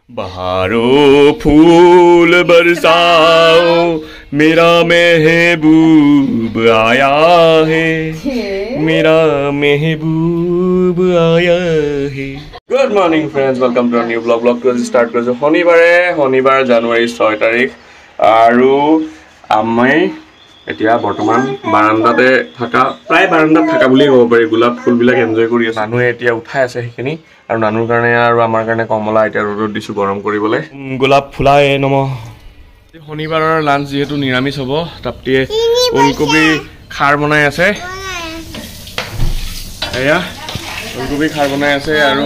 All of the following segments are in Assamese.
बहारों फूल बरसाओ मेरा महबूब आया है मेरा महबूब आया है good morning friends welcome to new blog to start कर शनिवार জানুৱাৰী 6 তাৰিখ আৰু আমি এতিয়া বৰ্তমান বাৰান্দাতে থাকা প্ৰায় বাৰান্দাত থাকা বুলি ক'ব পাৰি গোলাপ ফুলবিলাক এনজয় কৰি আছে মানুহে এতিয়া উঠাই আছে সেইখিনি আৰু নানুৰ কাৰণে আৰু আমাৰ কাৰণে কমলা এতিয়া ৰ'দত দিছো গৰম কৰিবলৈ গোলাপ ফুলাই নম শনিবাৰৰ লাঞ্চ যেহেতু নিৰামিষ হ'ব তাপটিয়ে ওলকবি খাৰ বনাই আছে এয়া ওলকবি খাৰ বনাই আছে আৰু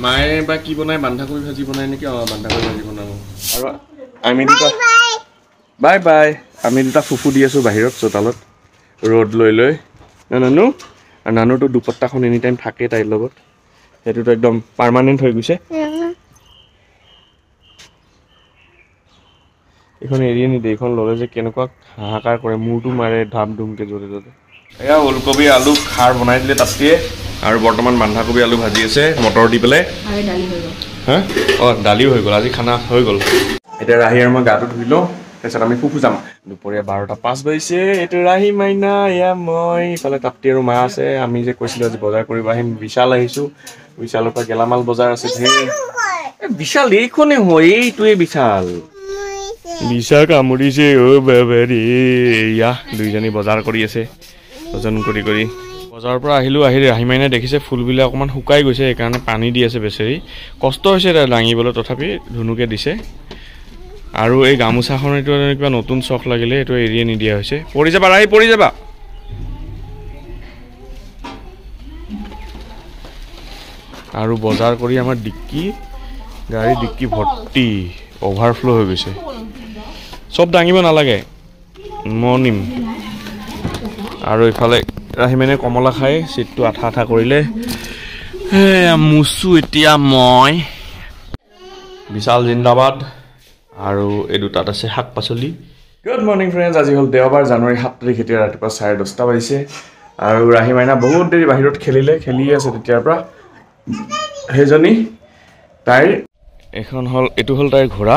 মায়ে বা কি বনাই বন্ধাকবি ভাজি বনাই নেকি বন্ধাকবি ভাজি বনাব আৰু আমি দুটা বাই বাই আমি দুটা ফুফু দি আছো বাহিৰত চোতালত ৰ'দ লৈ লৈ নানু আৰু নানুটো দুপট্টাখন এনি টাইম থাকে তাইৰ লগত সেইটোতো একদম পাৰ্মানেণ্ট হৈ গৈছে এখন এৰিয়ে নিদে এখন ল'লে যে কেনেকুৱা হাহাকাৰ কৰে মূৰটো মাৰে ধাম ধুমকে জোৰে জোৰে এয়া ওলকবি আলু খাৰ বনাই দিলে তাতটিয়ে আৰু বৰ্তমান বন্ধাকবি আলু ভাজি আছে মটৰ দি পেলাই হা দালিও হৈ গ'ল আজি খানা হৈ গ'ল এতিয়া ৰাহি আৰু মই গাটো ধুই লওঁ তাৰপিছত আমি ফুফু যাম দুপৰীয়া 12:05 বাজিছে এইটো ৰাহি মাইনা এয়া মই ইফালে তাপ্তি আৰু মা আছে আমি যে কৈছিলোঁ আজি বজাৰ কৰিব আহিম বিশাল আহিছোঁ বিশালৰ পৰা গেলামাল বজাৰ আছে বিশাল এইখনে হয় এইটোৱে বিশাল বিশাল কামুৰিছে বাবাৰে এয়া দুইজনী বজাৰ কৰি আছে ওজন কৰি কৰি বজাৰৰ পৰা আহি ৰাহি মাইনাই দেখিছে ফুলবিলাক অকণমান শুকাই গৈছে সেইকাৰণে পানী দি আছে বেচেৰি কষ্ট হৈছে তাই দাঙিবলৈ তথাপি ধুনুকে দিছে আৰু এই গামোচাখন এইটো কিবা নতুন চখ লাগিলে এইটো এৰিয়ে নিদিয়া হৈছে পৰি যাবা ৰাহি পৰি যাবা আৰু বজাৰ কৰি আমাৰ গাড়ী ডিক্কি ভৰ্তি অভাৰফ্ল' হৈ গৈছে চব দাঙিব নালাগে মই নিম আৰু ইফালে ৰাহি মানে কমলা খাই চিটটো আঠা আঠা কৰিলে মুচু এতিয়া মই বিশাল জিন্দাবাদ আৰু এই দুটাত আছে শাক পাচলি গুড মৰ্নিং ফ্ৰেণ্ডছ আজি হ'ল দেওবাৰ জানুৱাৰী 7 তাৰিখ এতিয়া ৰাতিপুৱা 10:30 বাজিছে আৰু ৰাহি মাইনা বহুত দেৰি বাহিৰত খেলি আছে তেতিয়াৰ পৰা সেইজনী তাইৰ এইটো হ'ল তাইৰ ঘোঁৰা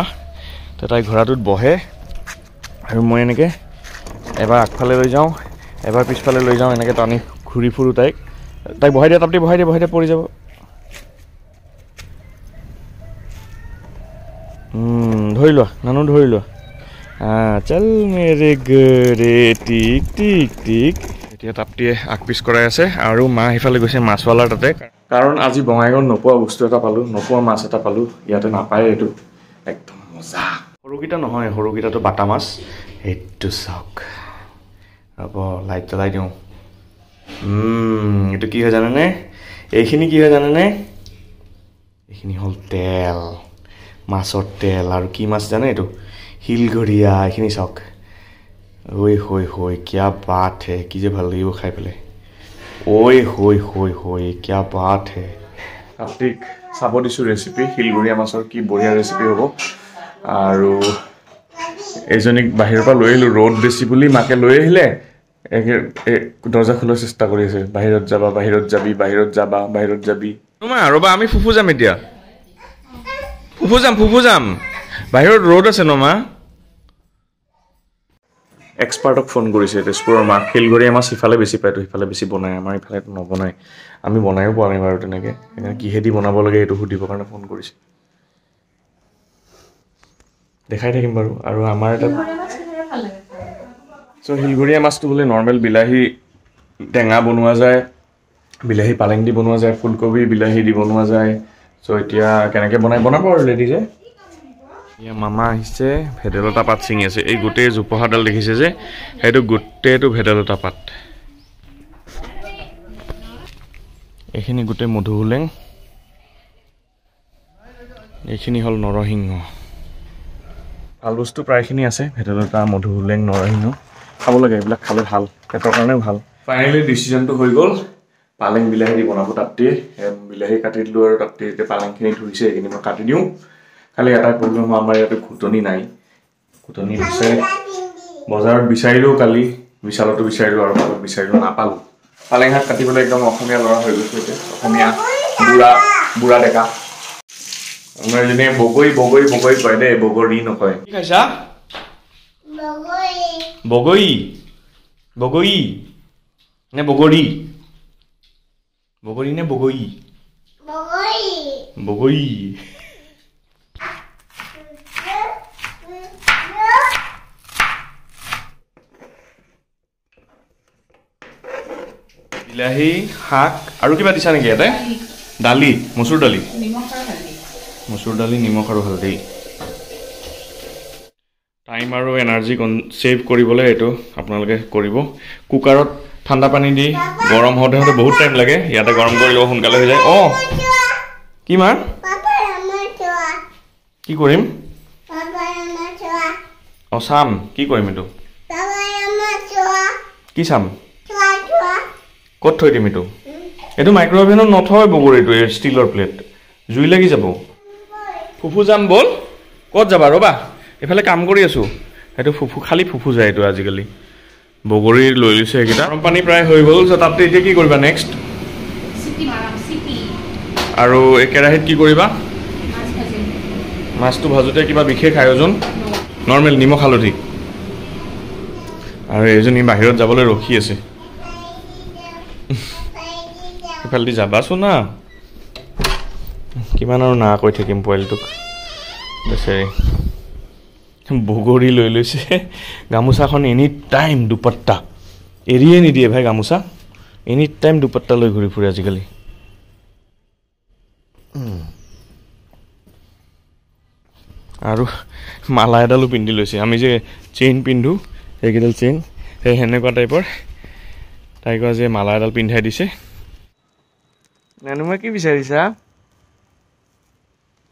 তো তাই ঘোঁৰাটোত বহে আৰু মই এনেকৈ এবাৰ আগফালে লৈ যাওঁ এবাৰ পিছফালে লৈ যাওঁ এনেকৈ টানি ঘূৰি ফুৰোঁ তাইক বহাই দিয়া তাপটি বহাই দিয়া পৰি যাব ধৰি লোৱা নানু ধৰি লোৱা চল মেৰে গৰে টিক টিক টিক এতিয়া তাপটিয়ে আগপিছ কৰাই আছে আৰু মা সিফালে গৈছে মাছৱালাৰ তাতে কাৰণ আজি বঙাইগাঁৱত নোপোৱা বস্তু এটা পালোঁ নোপোৱা মাছ এটা পালোঁ ইয়াতে নাপায় এইটো একদম মজা সৰুকেইটা নহয় সৰুকেইটাতো বাটা মাছ সেইটো চাওক হ'ব লাইট জ্বলাই দিওঁ এইটো কি হয় জানেনে এইখিনি কি হয় জানেনে এইখিনি হ'ল তেল মাছৰ তেল আৰু কি মাছ জানে এইটো শিলঘৰীয়া এইখিনি চাওক হৈ কিয়া বাত হে কি যে ভাল লাগিব খাই পেলাই হৈ কিয়া বাত হে তাপ্তিক চাব দিছোঁ ৰেচিপি শিলঘৰীয়া মাছৰ কি বঢ়িয়া ৰেচিপি হ'ব আৰু এইজনীক বাহিৰৰ পৰা লৈ আহিলোঁ ৰ'দ বেছি বুলি মাকে লৈ আহিলে দৰ্জা খোলাৰ চেষ্টা কৰি আছে বাহিৰত যাবি ৰ'বা আমি ফুফু যাম এতিয়া ফুফু যাম বাহিৰত ৰ'দ আছে ন মা এক্সপাৰ্টক ফোন কৰিছে তেজপুৰৰ মাক শিলঘৰীয়া মাছ সিফালে বেছি পায়তো সিফালে বেছি বনায় আমাৰ ইফালে নবনায় আমি বনায়ো পোৱা নাই বাৰু তেনেকৈ সেইকাৰণে কিহেদি বনাব লাগে এইটো সুধিবৰ কাৰণে ফোন কৰিছে দেখাই থাকিম বাৰু আৰু আমাৰ এটা চ' শিলঘৰীয়া মাছটো বোলে নৰ্মেল বিলাহী টেঙা বনোৱা যায় বিলাহী পালেং দি বনোৱা যায় ফুলকবি বিলাহী দি বনোৱা যায় চ' এতিয়া কেনেকৈ বনাব আৰু ৰেডি যে এতিয়া মামা আহিছে ভেদাইলতা পাত ছিঙি আছে এই গোটেই জোপোহাডাল দেখিছে যে সেইটো গোটেইটো ভেদাইলতা পাত এইখিনি গোটেই মধুসোলেং এইখিনি হ'ল নৰসিংহ ভাল বস্তু প্ৰায়খিনি আছে ভেদাইলতা মধুসোলেং নৰসিংহ খাব লাগে এইবিলাক খালে ভাল পেটৰ কাৰণেও ভাল ফাইনেলি ডিচিজনটো হৈ গ'ল পালেং বিলাহী দি বনাব তাপ্তিয়ে বিলাহী কাটি দিলোঁ আৰু তাপ্তিয়ে এতিয়া পালেংখিনি ধুইছে এইখিনি মই কাটি দিওঁ খালি এটা প্ৰব্লেম আমাৰ ইয়াতে ঘুটনি নাই ঘুটনি বিচাৰি বজাৰত বিচাৰিলোঁ কালি বিশালতো বিচাৰিলোঁ আৰু বিচাৰিলোঁ নাপালোঁ পালেং শাক কাটিবলৈ একদম অসমীয়া ল'ৰা হৈ গৈছোঁ এতিয়া অসমীয়া বুঢ়া ডেকা আমাৰ জনে বগৈ বগৈ বগৈ কয় দে বগৰী নকয় কি খাইছা বগৈ বগৈ নে বগৰী বগৰী নে বগৈ বগৈ বিলাহী শাক আৰু কিবা দিছা নেকি ইয়াতে দালি মচুৰ দালি মচুৰ দালি নিমখ আৰু হালধি টাইম আৰু এনাৰ্জি সেভ কৰিবলৈ এইটো আপোনালোকে কৰিব কুকাৰত ঠাণ্ডা পানী দি গৰম হওঁতে হওঁতে বহুত টাইম লাগে ইয়াতে গৰম কৰিলে সোনকালে হৈ যায় অঁ কি মাৰ কি কৰিম অঁ চাম কি কৰিম এইটো কি চাম ক'ত থৈ দিম এইটো মাইক্ৰ'ৱেভেনত নথয় বগৰীটো ষ্টীলৰ প্লেট জুই লাগি যাব ফুফু যাম বল ক'ত যাবা ৰ'বা এইফালে কাম কৰি আছোঁ সেইটো ফুফু খালি ফুফু যায় এইটো আজিকালি বগৰী লৈ লৈছে এইকেইটা গৰম পানী প্ৰায় হৈ গ'ল তাতে এতিয়া কি কৰিবা নেক্সট আৰু এই কেৰাহীত কি কৰিবা মাছটো ভাজোঁতে কিবা বিশেষ আয়োজন নৰ্মেল নিমখ হালধি আৰু এইজনী বাহিৰত যাবলৈ ৰখি আছে সেইফালেদি যাবাচোন না কিমান আৰু না কৈ থাকিম পোৱালিটোক বেচেৰি বগৰী লৈ লৈছে গামোচাখন এনি টাইম দুপট্টা এৰিয়ে নিদিয়ে ভাই গামোচা এনি টাইম দুপট্টা লৈ ঘূৰি ফুৰে আজিকালি আৰু মালা এডালো পিন্ধি লৈছে আমি যে চেইন পিন্ধো সেইকেইডাল চেইন সেই সেনেকুৱা টাইপৰ তাইক যে মালা এডাল পিন্ধাই দিছে নানুমা কি বিচাৰিছা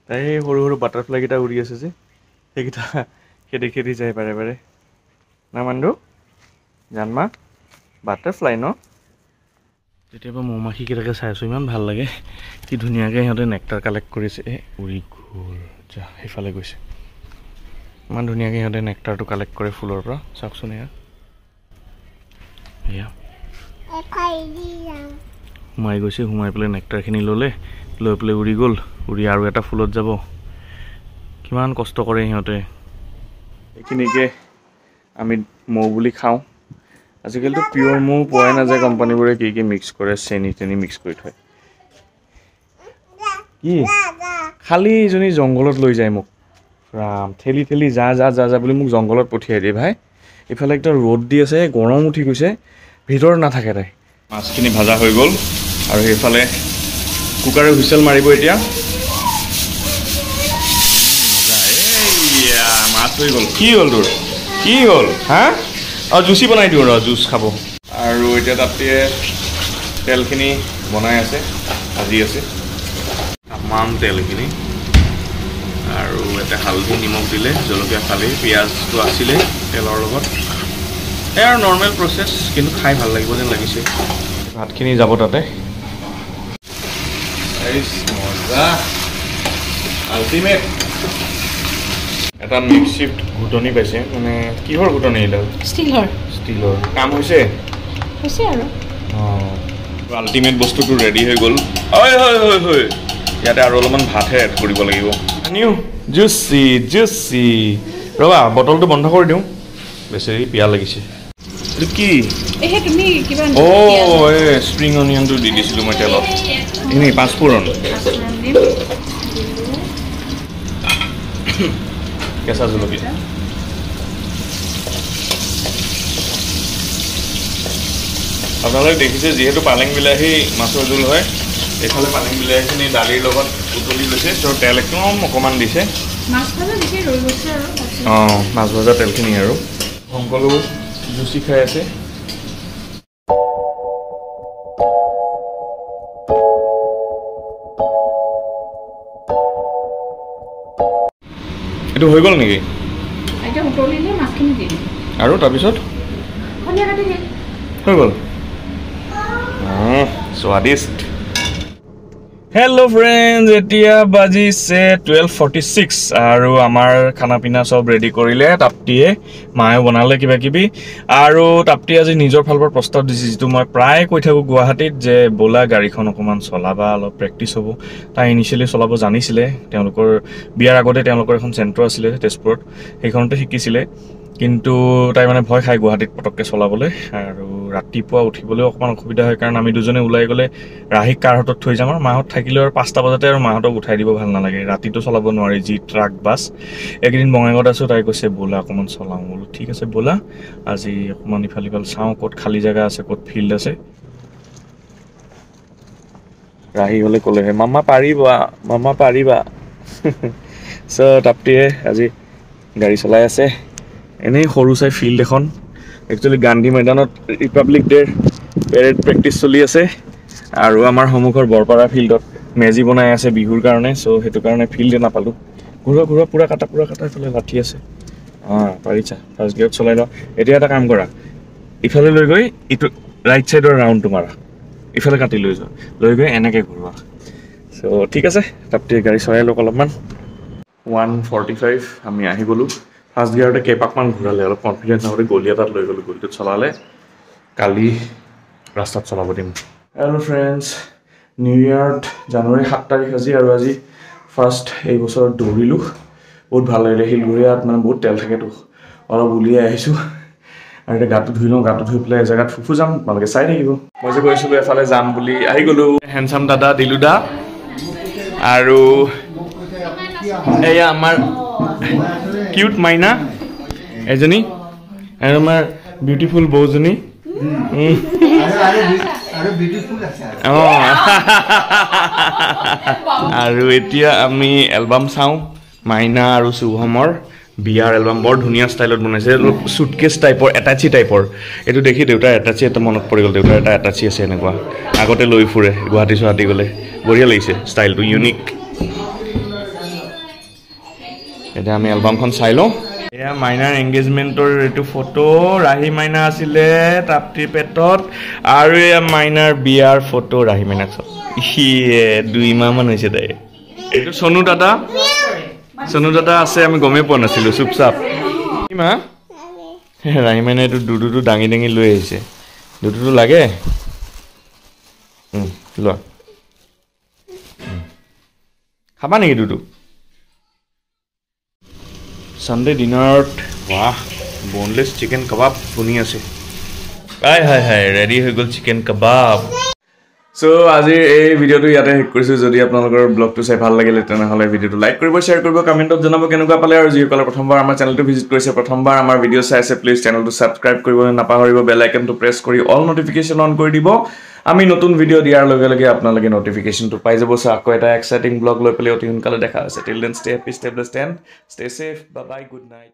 তাই সেই সৰু সৰু বাটাৰফ্লাইকেইটা উৰি আছে যে সেইকেইটা খেদি খেদি যায় বাৰে বাৰে না মান্দু জানমা বাটাৰফ্লাই ন তেতিয়াবা মৌ মাখিকেইটাকে চাই আছোঁ ইমান ভাল লাগে কি ধুনীয়াকৈ সিহঁতে নেক্টাৰ কালেক্ট কৰিছে উৰি গ'ল যা সেইফালে গৈছে ইমান ধুনীয়াকৈ সিহঁতে নেক্টাৰটো কালেক্ট কৰে ফুলৰ পৰা চাওকচোন এয়া সোমাই গৈছে সোমাই পেলাই নেক্টাৰখিনি ল'লে লৈ পেলাই উৰি গ'ল উৰি আৰু এটা ফুলত যাব কিমান কষ্ট কৰে সিহঁতে এইখিনিকে আমি মৌ বুলি খাওঁ আজিকালিতো পিয়ৰ মৌ পোৱাই নাযায় কোম্পানীবোৰে কি কি মিক্স কৰে চেনি চেনি মিক্স কৰি থয় কি খালি ইজনী জংঘলত লৈ যায় মোক ৰাম ঠেলি ঠেলি যা যা যা যা বুলি মোক জংঘলত পঠিয়াই দিয়ে ভাই এইফালে একটা ৰ'দ দি আছে গৰম উঠি গৈছে ভিতৰত নাথাকে তাই মাছখিনি ভাজা হৈ গ'ল আৰু সেইফালে কুকাৰে হুইচেল মাৰিব এতিয়া মাছ হৈ গ'ল কি হ'ল তোৰ কি হ'ল হা অঁ জুচি বনাই দিওঁ ৰ জুচ খাব আৰু এতিয়া তাতে তেলখিনি বনাই আছে ভাজি আছে তামাম তেলখিনি আৰু এটা হালধি নিমখ দিলে জলকীয়া ফালি পিঁয়াজটো আছিলে তেলৰ লগত এই আৰু নৰ্মেল প্ৰচেছ কিন্তু খাই ভাল লাগিব যেন লাগিছে ভাতখিনি যাব তাতে মজা আল্টিমেট এটা মিক্সিত ঘুটনি পাইছে মানে কিহৰ ঘুটনি এইডাল ষ্টিলৰ কাম হৈছে আৰু অঁ আল্টিমেট বস্তুটো ৰেডি হৈ গ'ল হয় হয় হয় হয় ইয়াতে আৰু অলপমান ভাতহে এড কৰিব লাগিব আনিও জুচি জুচি ৰ'বা বটলটো বন্ধ কৰি দিওঁ বেচেৰি পিয়া লাগিছে এইটো কি অঁ এই স্প্ৰিং অনিয়নটো দি দিছিলোঁ মই তেলত এনেই পাঁচফোৰণ কেঁচা জলকীয়া আপোনালোকে দেখিছে যিহেতু পালেং বিলাহী মাছৰ জোল হয় এইফালে পালেং বিলাহীখিনি দালিৰ লগত উতলি লৈছে ত' তেল একদম অকণমান দিছে অঁ মাছ ভজা তেলখিনি আৰু সকলো জুচি খাই আছে এইটো হৈ গ'ল নেকি আৰু তাৰপিছত হৈ গ'ল স্বাদিষ্ট হেল্ল' ফ্ৰেণ্ডছ, এতিয়া বাজিছে 12:46 আৰু আমাৰ খানা পিনা চব ৰেডি কৰিলে তাপ্তিয়ে, মায়ে বনালে কিবা কিবি আৰু তাপ্তি আজি নিজৰ ফালৰ পৰা প্ৰস্তাৱ দিছে, যিটো মই প্ৰায় কৈ থাকোঁ গুৱাহাটীত, যে ব'লা গাড়ীখন অকণমান চলাবা, অলপ প্ৰেক্টিচ হ'ব। তাই ইনিচিয়েলি চলাব জানিছিলে, তেওঁলোকৰ বিয়াৰ আগতে তেওঁলোকৰ এখন চেণ্টাৰ আছিলে তেজপুৰত, সেইখনতে শিকিছিলে। কিন্তু তাই মানে ভয় খায় গুৱাহাটীত পটককৈ চলাবলৈ, আৰু ৰাতিপুৱা উঠিবলৈও অকণমান অসুবিধা হয়, কাৰণ আমি দুজনে ওলাই গ'লে ৰাহিক কাৰ হাতত থৈ যাম, আৰু মাহঁত থাকিলেও আৰু 5টা বজাতে আৰু মাহঁতক উঠাই দিব ভাল নালাগে, ৰাতিটো চলাব নোৱাৰি, যি ট্ৰাক বাছ। এইকেইদিন বঙাইগাঁৱত আছোঁ, তাই কৈছে ব'লা অকণমান চলাওঁ। বোলো ঠিক আছে ব'লা, আজি অকণমান ইফাল সিফাল চাওঁ, ক'ত খালী জেগা আছে, ক'ত ফিল্ড আছে। ৰাহি হ'লে ক'লেহে মামা পাৰিবা চ' তাপ্তিয়ে আজি গাড়ী চলাই আছে, এনেই সৰু চাই ফিল্ড এখন, একচুৱেলি গান্ধী মৈদানত ৰিপাব্লিক ডেৰ পেৰেড প্ৰেক্টিচ চলি আছে, আৰু আমাৰ সন্মুখৰ বৰপাৰা ফিল্ডত মেজি বনাই আছে বিহুৰ কাৰণে, চ' সেইটো কাৰণে ফিল্ডে নাপালোঁ। ঘূৰা পূৰা কাটা এইফালে লাঠি আছে। পাৰিছা, ফাৰ্ষ্ট গিয়াৰত চলাই লওঁ। এতিয়া এটা কাম কৰা, ইফালে লৈ গৈ ইটো ৰাইট ছাইডৰ ৰাউণ্ডটো মাৰা, ইফালে কাটি লৈ যোৱা, লৈ গৈ এনেকৈ ঘূৰোৱা। চ' ঠিক আছে, তাপ্তিয়ে গাড়ী চলাই লওক অলপমান। 1:45 আমি আহি গ'লোঁ। ফাৰ্ষ্ট গিয়াৰতে কেইপাকমান ঘূৰালে, অলপ কনফিডেঞ্চ নহ'লে গলি এটাত লৈ গ'লোঁ, গলিটোত চলালে, কালি ৰাস্তাত চলাব দিম। হেল্ল' ফ্ৰেণ্ডছ, নিউ ইয়েৰত জানুৱাৰী 7 তাৰিখ আজি, আৰু আজি ফাৰ্ষ্ট এই বছৰত দৌৰিলোঁ, বহুত ভাল লাগিলে। শিলঘৰীয়াত মানে বহুত তেল থাকেতো, অলপ উলিয়াই আহিছোঁ, আৰু এতিয়া গাটো ধুই লওঁ, গাটো ধুই পেলাই এজেগাত ফুফু যাম, তোমালোকে চাই থাকিব। মই যে কৈছিলোঁ এফালে যাম বুলি, আহি গ'লোঁ। হেণ্ডচাম দাদা দিলু দা, আৰু এয়া আমাৰ কিউট মাইনা এজনী, আৰু আমাৰ বিউটিফুল বৌজনী। আৰু এতিয়া আমি এলবাম চাওঁ, মাইনা আৰু শুভমৰ বিয়াৰ এলবাম, বৰ ধুনীয়া ষ্টাইলত বনাইছে, অলপ চুটকেছ টাইপৰ, এটাচি টাইপৰ। এইটো দেখি দেউতাৰ এটাচি এটা মনত পৰি গ'ল, দেউতাৰ এটা এটাচি আছে এনেকুৱা, আগতে লৈ ফুৰে গুৱাহাটী গ'লে, বঢ়িয়া লাগিছে ষ্টাইলটো, ইউনিক। এতিয়া আমি এলবামখন চাই লওঁ। এয়া মাইনাৰ এংগেজমেণ্টৰ এইটো ফটো, ৰাহি মাইনা আছিলে তাপ্তিৰ পেটত, আৰু এয়া মাইনাৰ বিয়াৰ ফটো, ৰাহি মাইনাক চব 2 মাহমান হৈছে তাই। এইটো চনু দাদা আছে, আমি গমেই পোৱা নাছিলোঁ, চুপচাপ। মা ৰাহি মাইনাই এইটো দুডুটো দাঙি লৈ আহিছে, দুডুটো লাগে, লোৱা, খাবা নেকি দুডু? ছানডে ডিনাৰত বাহ, বনলেছ চিকেন কাবাব শুনি আছে, হাই ৰেডি হৈ গ'ল চিকেন কাবাব। চ' আজিৰ এই ভিডিঅ'টো ইয়াতে শেষ কৰিছোঁ। যদি আপোনালোকৰ ব্লগটো চাই ভাল লাগিলে তেনেহ'লে ভিডিঅ'টো লাইক কৰিব, শ্বেয়াৰ কৰিব, কমেণ্টত জনাব কেনেকুৱা পালে, আৰু যিসকলে প্ৰথমবাৰ আমাৰ চেনেলটো ভিজিট কৰিছে, প্ৰথমবাৰ আমাৰ ভিডিঅ' চাই আছে, প্লিজ চেনেলটো ছাবস্ক্ৰাইব কৰিবলৈ নাপাহৰিব, বেল আইকনটো প্ৰেছ কৰি অল নটিফিকেশ্যন অন কৰি দিব। আমি নতুন ভিডিঅ' দিয়াৰ লগে লগে আপোনালোকে নটিফিকেশ্যনটো পাই যাব। চ' আকৌ এটা এক্সাইটিং ব্লগ লৈ পেলাই অতি সোনকালে দেখা হৈছে। Till then stay happy, stay blessed and stay safe, bye bye, good night.